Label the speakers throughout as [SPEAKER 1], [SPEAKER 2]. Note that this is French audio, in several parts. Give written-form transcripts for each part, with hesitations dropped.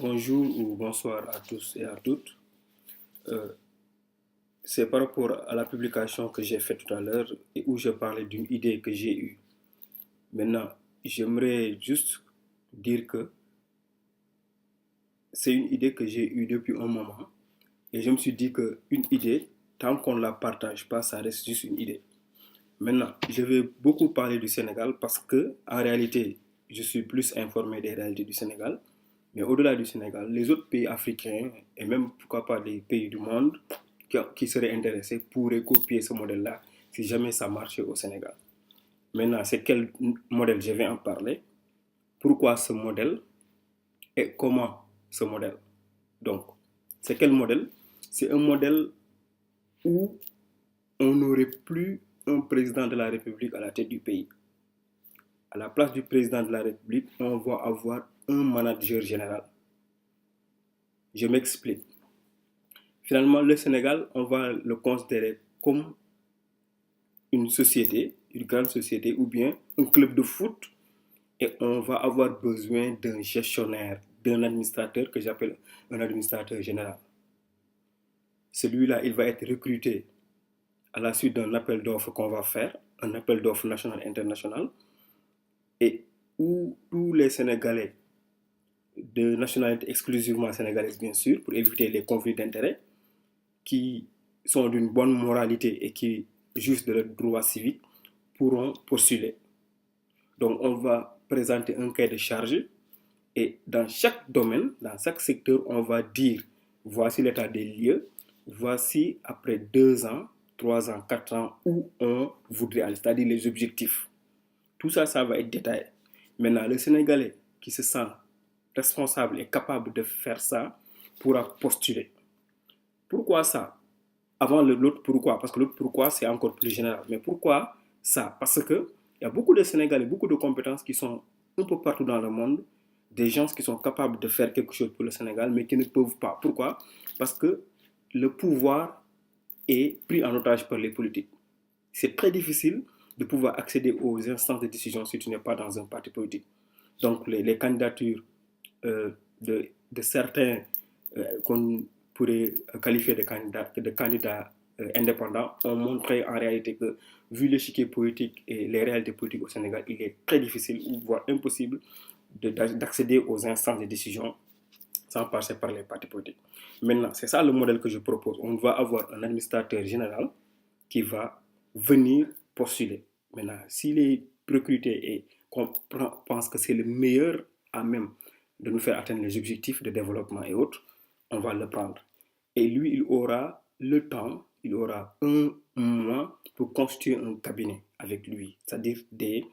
[SPEAKER 1] Bonjour ou bonsoir à tous et à toutes. Euh, c'est par rapport à la publication que j'ai faite tout à l'heure et où je parlais d'une idée que j'ai eue. Maintenant, j'aimerais juste dire que c'est une idée que j'ai eue depuis un moment et je me suis dit qu'une idée, tant qu'on ne la partage pas, ça reste juste une idée. Maintenant, je vais beaucoup parler du Sénégal parce que, en réalité, je suis plus informé des réalités du Sénégal. Mais au-delà du Sénégal, les autres pays africains et même, pourquoi pas, les pays du monde qui seraient intéressés pourraient copier ce modèle-là si jamais ça marchait au Sénégal. Maintenant, c'est quel modèle je vais en parler, pourquoi ce modèle et comment ce modèle. Donc, c'est quel modèle? C'est un modèle où on n'aurait plus un président de la République à la tête du pays. À la place du président de la République, on va avoir un manager général. Je m'explique. Finalement, le Sénégal, on va le considérer comme une société, une grande société, ou bien un club de foot, et on va avoir besoin d'un gestionnaire, d'un administrateur que j'appelle un administrateur général. Celui-là, il va être recruté à la suite d'un appel d'offres qu'on va faire, un appel d'offres national et international, et où tous les Sénégalais de nationalité exclusivement sénégalaise, bien sûr, pour éviter les conflits d'intérêts, qui sont d'une bonne moralité et qui jugent de leurs droits civiques, pourront postuler. Donc, on va présenter un cahier de charge et dans chaque domaine, dans chaque secteur, on va dire voici l'état des lieux, voici après 2 ans, 3 ans, 4 ans où on voudrait aller, c'est-à-dire les objectifs. Tout ça, ça va être détaillé. Maintenant, le Sénégalais qui se sent responsable et capable de faire ça pourra postuler. Pourquoi ça? Avant l'autre pourquoi, parce que l'autre pourquoi c'est encore plus général. Mais pourquoi ça? Parce que il y a beaucoup de Sénégalais, beaucoup de compétences qui sont un peu partout dans le monde, des gens qui sont capables de faire quelque chose pour le Sénégal, mais qui ne peuvent pas. Pourquoi? Parce que le pouvoir est pris en otage par les politiques. C'est très difficile de pouvoir accéder aux instances de décision si tu n'es pas dans un parti politique. Donc les candidatures de certains qu'on pourrait qualifier de candidats indépendants ont montré en réalité que, vu l'échiquier politique et les réalités politiques au Sénégal, il est très difficile, voire impossible, d'accéder aux instances de décision sans passer par les partis politiques. Maintenant, c'est ça le modèle que je propose. On va avoir un administrateur général qui va venir postuler. Maintenant, s'il est recruté et qu'on pense que c'est le meilleur à même de nous faire atteindre les objectifs de développement et autres, on va le prendre. Et lui, il aura le temps, il aura un mois pour constituer un cabinet avec lui, c'est-à-dire des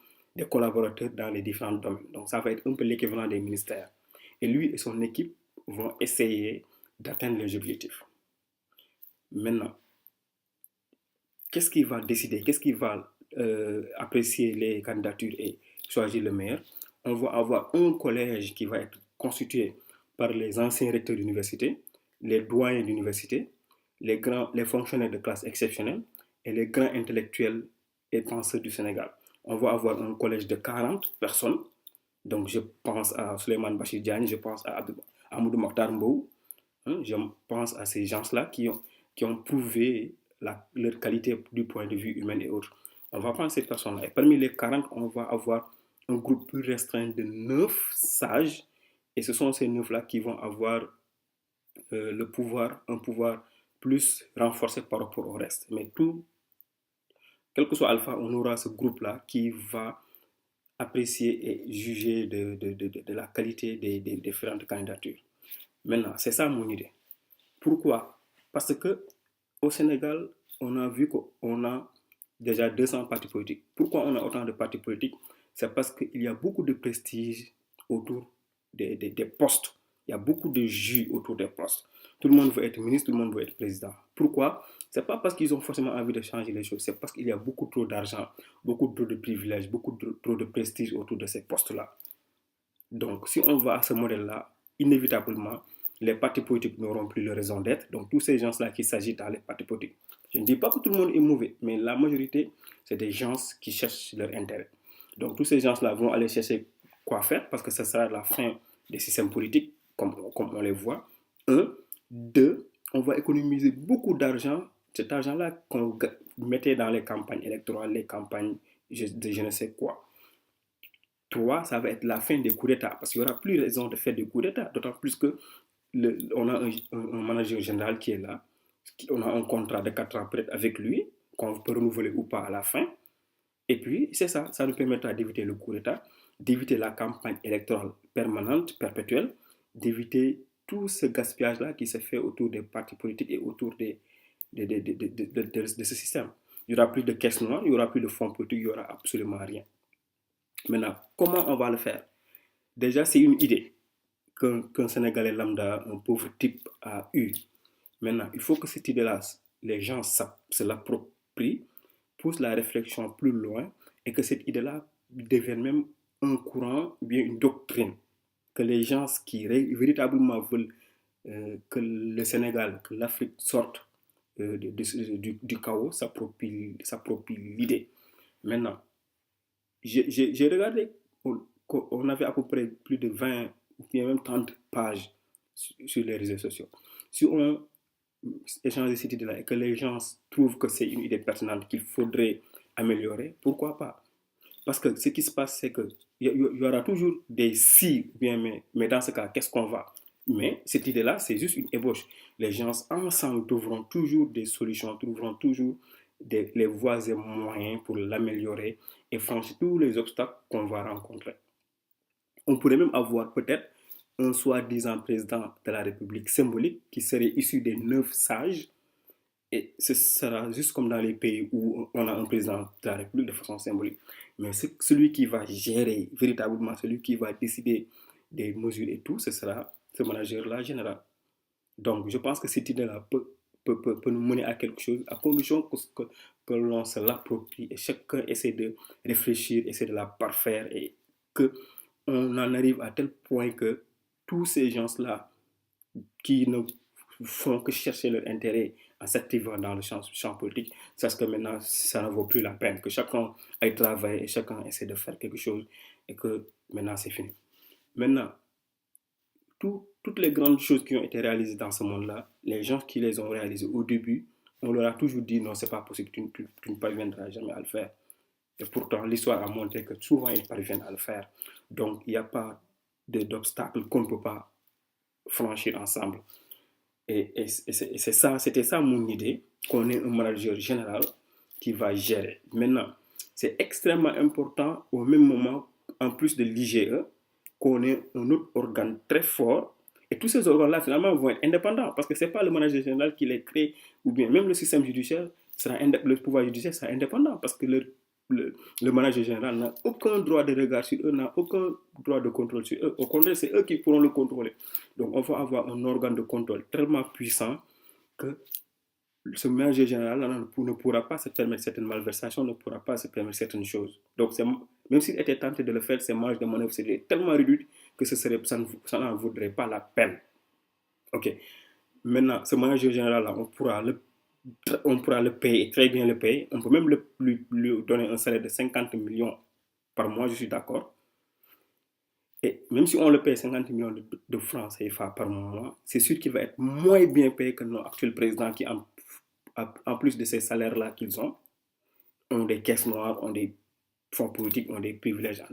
[SPEAKER 1] collaborateurs dans les différents domaines. Donc ça va être un peu l'équivalent des ministères. Et lui et son équipe vont essayer d'atteindre les objectifs. Maintenant, qu'est-ce qui va décider, qu'est-ce qui va apprécier les candidatures et choisir le meilleur? On va avoir un collège qui va être constitué par les anciens recteurs d'université, les doyens d'université, les fonctionnaires de classe exceptionnelle et les grands intellectuels et penseurs du Sénégal. On va avoir un collège de 40 personnes. Donc, je pense à Souleymane Bachir Diagne, je pense à Amadou Mokhtar Mbou, hein, je pense à ces gens-là qui ont prouvé leur qualité du point de vue humain et autres. On va prendre ces personnes-là. Et parmi les 40, on va avoir un groupe plus restreint de 9 sages. Et ce sont ces 9-là qui vont avoir le pouvoir, un pouvoir plus renforcé par rapport au reste. Mais tout, quel que soit Alpha, on aura ce groupe-là qui va apprécier et juger de la qualité des différentes candidatures. Maintenant, c'est ça mon idée. Pourquoi? Parce que au Sénégal, on a vu qu'on a déjà 200 partis politiques. Pourquoi on a autant de partis politiques? C'est parce qu'il y a beaucoup de prestige autour des postes. Il y a beaucoup de jus autour des postes. Tout le monde veut être ministre, tout le monde veut être président. Pourquoi? C'est pas parce qu'ils ont forcément envie de changer les choses, c'est parce qu'il y a beaucoup trop d'argent, beaucoup trop de privilèges, beaucoup trop de prestige autour de ces postes-là. Donc, si on va à ce modèle-là, inévitablement, les partis politiques n'auront plus leur raison d'être. Donc, tous ces gens-là qui s'agitent dans les partis politiques. Je ne dis pas que tout le monde est mauvais, mais la majorité, c'est des gens qui cherchent leur intérêt. Donc, tous ces gens-là vont aller chercher quoi faire parce que ce sera la fin des systèmes politiques. comme on les voit. Un. Deux, on va économiser beaucoup d'argent. Cet argent-là qu'on mettait dans les campagnes électorales, les campagnes de je ne sais quoi. Trois, ça va être la fin des coups d'État, parce qu'il n'y aura plus raison de faire des coups d'État, d'autant plus que on a un manager général qui est là, on a un contrat de 4 ans peut-être avec lui, qu'on peut renouveler ou pas à la fin, et puis c'est ça, ça nous permettra d'éviter le coup d'État, d'éviter la campagne électorale permanente, perpétuelle, d'éviter tout ce gaspillage-là qui se fait autour des partis politiques et autour de ce système. Il n'y aura plus de caisse noire, il n'y aura plus de fonds politiques, il n'y aura absolument rien. Maintenant, comment on va le faire? Déjà, c'est une idée qu'un Sénégalais lambda, un pauvre type, a eue. Maintenant, il faut que cette idée-là, les gens se l'approprient, poussent la réflexion plus loin et que cette idée-là devienne même un courant, bien une doctrine. Que les gens qui véritablement veulent que le Sénégal, que l'Afrique sorte du chaos, s'approprie l'idée. Maintenant, j'ai regardé, on avait à peu près plus de 20 ou bien même 30 pages sur les réseaux sociaux. Si on échange cette idée-là et que les gens trouvent que c'est une idée pertinente qu'il faudrait améliorer, pourquoi pas? Parce que ce qui se passe, c'est qu'il y aura toujours des si, bien, mais dans ce cas, qu'est-ce qu'on va? Mais cette idée-là, c'est juste une ébauche. Les gens ensemble trouveront toujours des solutions, trouveront toujours les voies et moyens pour l'améliorer et franchir tous les obstacles qu'on va rencontrer. On pourrait même avoir peut-être un soi-disant président de la République symbolique qui serait issu des 9 sages. Et ce sera juste comme dans les pays où on a un président de la République de façon symbolique. Mais celui qui va gérer véritablement, celui qui va décider des mesures et tout, ce sera ce manager-là général. Donc, je pense que cette idée-là peut nous mener à quelque chose, à condition que l'on se l'approprie et chacun essaie de réfléchir, essaie de la parfaire et qu'on en arrive à tel point que tous ces gens-là qui ne font que chercher leur intérêt en s'activant dans le champ politique, c'est ce que maintenant, ça ne vaut plus la peine, que chacun aille travailler et chacun essaie de faire quelque chose et que maintenant c'est fini. Maintenant, toutes les grandes choses qui ont été réalisées dans ce monde-là, les gens qui les ont réalisées au début, on leur a toujours dit non, c'est pas possible, tu ne parviendras jamais à le faire. Et pourtant, l'histoire a montré que souvent ils parviennent à le faire. Donc, il n'y a pas d'obstacle qu'on ne peut pas franchir ensemble. Et c'est ça, c'était ça mon idée, qu'on ait un manager général qui va gérer. Maintenant, c'est extrêmement important au même moment, en plus de l'IGE, qu'on ait un autre organe très fort. Et tous ces organes-là, finalement, vont être indépendants, parce que ce n'est pas le manager général qui les crée, ou bien même le système judiciaire, le pouvoir judiciaire sera indépendant, parce que le manager général n'a aucun droit de regard sur eux, n'a aucun droit de contrôle sur eux. Au contraire, c'est eux qui pourront le contrôler. Donc, on va avoir un organe de contrôle tellement puissant que ce manager général ne pourra pas se permettre certaines malversations, ne pourra pas se permettre certaines choses. Donc, même s'il était tenté de le faire, ces marges de manœuvre seraient tellement réduites que ça n'en vaudrait pas la peine. Ok. Maintenant, ce manager général-là, on pourra le payer, très bien le payer. On peut même lui donner un salaire de 50 millions par mois, je suis d'accord. Et même si on le paye 50 millions de francs CFA par mois, c'est sûr qu'il va être moins bien payé que nos actuels présidents qui, en plus de ces salaires-là qu'ils ont des caisses noires, ont des fonds politiques, ont des privilèges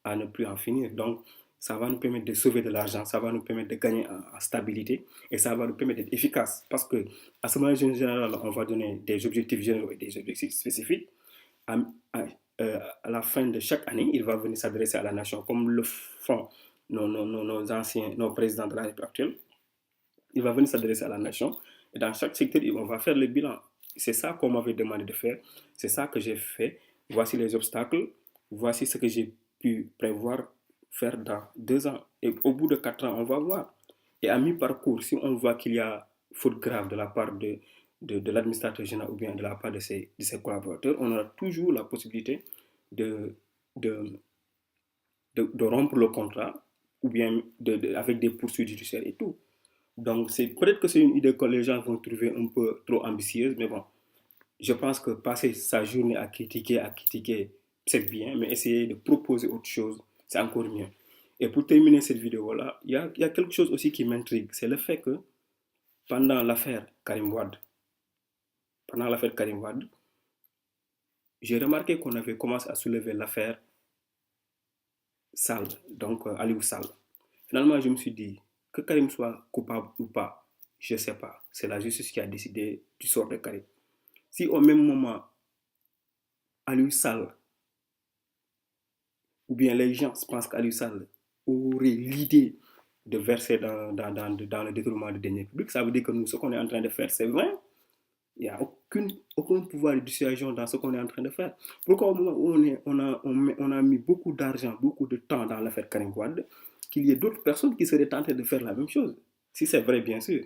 [SPEAKER 1] à ne plus en finir. Donc, ça va nous permettre de sauver de l'argent, ça va nous permettre de gagner en stabilité et ça va nous permettre d'être efficace. Parce que à ce moment général, on va donner des objectifs généraux et des objectifs spécifiques. À, à la fin de chaque année, il va venir s'adresser à la nation, comme le font nos présidents de la République actuelle. Il va venir s'adresser à la nation et dans chaque secteur, on va faire le bilan. C'est ça qu'on m'avait demandé de faire, c'est ça que j'ai fait. Voici les obstacles, voici ce que j'ai pu prévoir faire dans 2 ans. Et au bout de 4 ans, on va voir. Et à mi-parcours, si on voit qu'il y a faute grave de la part de l'administrateur général ou bien de la part de ses collaborateurs, on aura toujours la possibilité de, de, de rompre le contrat ou bien avec des poursuites judiciaires et tout. Donc, peut-être que c'est une idée que les gens vont trouver un peu trop ambitieuse, mais bon, je pense que passer sa journée à critiquer, c'est bien, mais essayer de proposer autre chose, c'est encore mieux. Et pour terminer cette vidéo-là, il y a quelque chose aussi qui m'intrigue. C'est le fait que pendant l'affaire Karim Wade, pendant l'affaire Karim Wade, j'ai remarqué qu'on avait commencé à soulever l'affaire Sall, donc Aliou Sall. Finalement, je me suis dit que Karim soit coupable ou pas, je ne sais pas. C'est la justice qui a décidé du sort de Karim. Si au même moment, Aliou Sall, ou bien les gens pensent qu'Aliou Sall aurait l'idée de verser dans le détournement de deniers publics, ça veut dire que nous, ce qu'on est en train de faire, c'est vrai. Il n'y a aucun pouvoir de dissuasion dans ce qu'on est en train de faire. Pourquoi au moment où on a mis beaucoup d'argent, beaucoup de temps dans l'affaire Karim Wade, qu'il y ait d'autres personnes qui seraient tentées de faire la même chose? Si c'est vrai, bien sûr.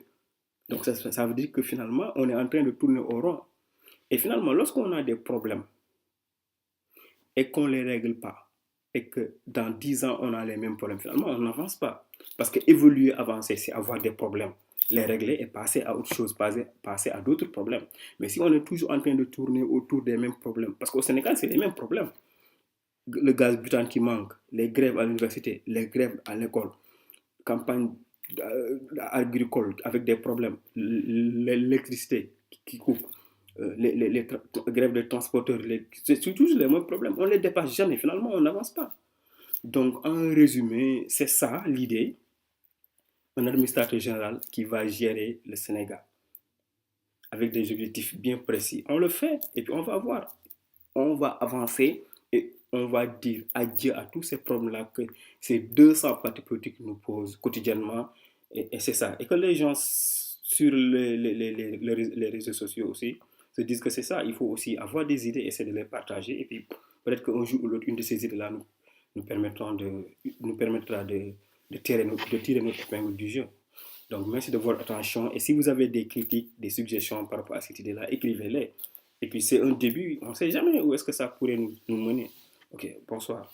[SPEAKER 1] Donc ça veut dire que finalement, on est en train de tourner au rond. Et finalement, lorsqu'on a des problèmes et qu'on ne les règle pas, et que dans 10 ans, on a les mêmes problèmes, finalement, on n'avance pas. Parce que évoluer, avancer, c'est avoir des problèmes, les régler et passer à autre chose, passer à d'autres problèmes. Mais si on est toujours en train de tourner autour des mêmes problèmes, parce qu'au Sénégal, c'est les mêmes problèmes. Le gaz butane qui manque, les grèves à l'université, les grèves à l'école, campagne agricole avec des problèmes, l'électricité qui coupe, les grèves des transporteurs, c'est toujours les mêmes problèmes. On ne les dépasse jamais, finalement, on n'avance pas. Donc, en résumé, c'est ça l'idée. Un administrateur général qui va gérer le Sénégal avec des objectifs bien précis. On le fait et puis on va voir. On va avancer et on va dire adieu à tous ces problèmes-là que ces 200 partis politiques nous posent quotidiennement. Et c'est ça. Et que les gens sur les réseaux sociaux aussi se disent que c'est ça. Il faut aussi avoir des idées, essayer de les partager. Et puis peut-être qu'un jour ou l'autre, une de ces idées-là nous permettra de tirer notre épingle du jeu. Donc, merci de votre attention. Et si vous avez des critiques, des suggestions par rapport à cette idée-là, écrivez-les. Et puis, c'est un début. On ne sait jamais où est-ce que ça pourrait nous mener. Ok, bonsoir.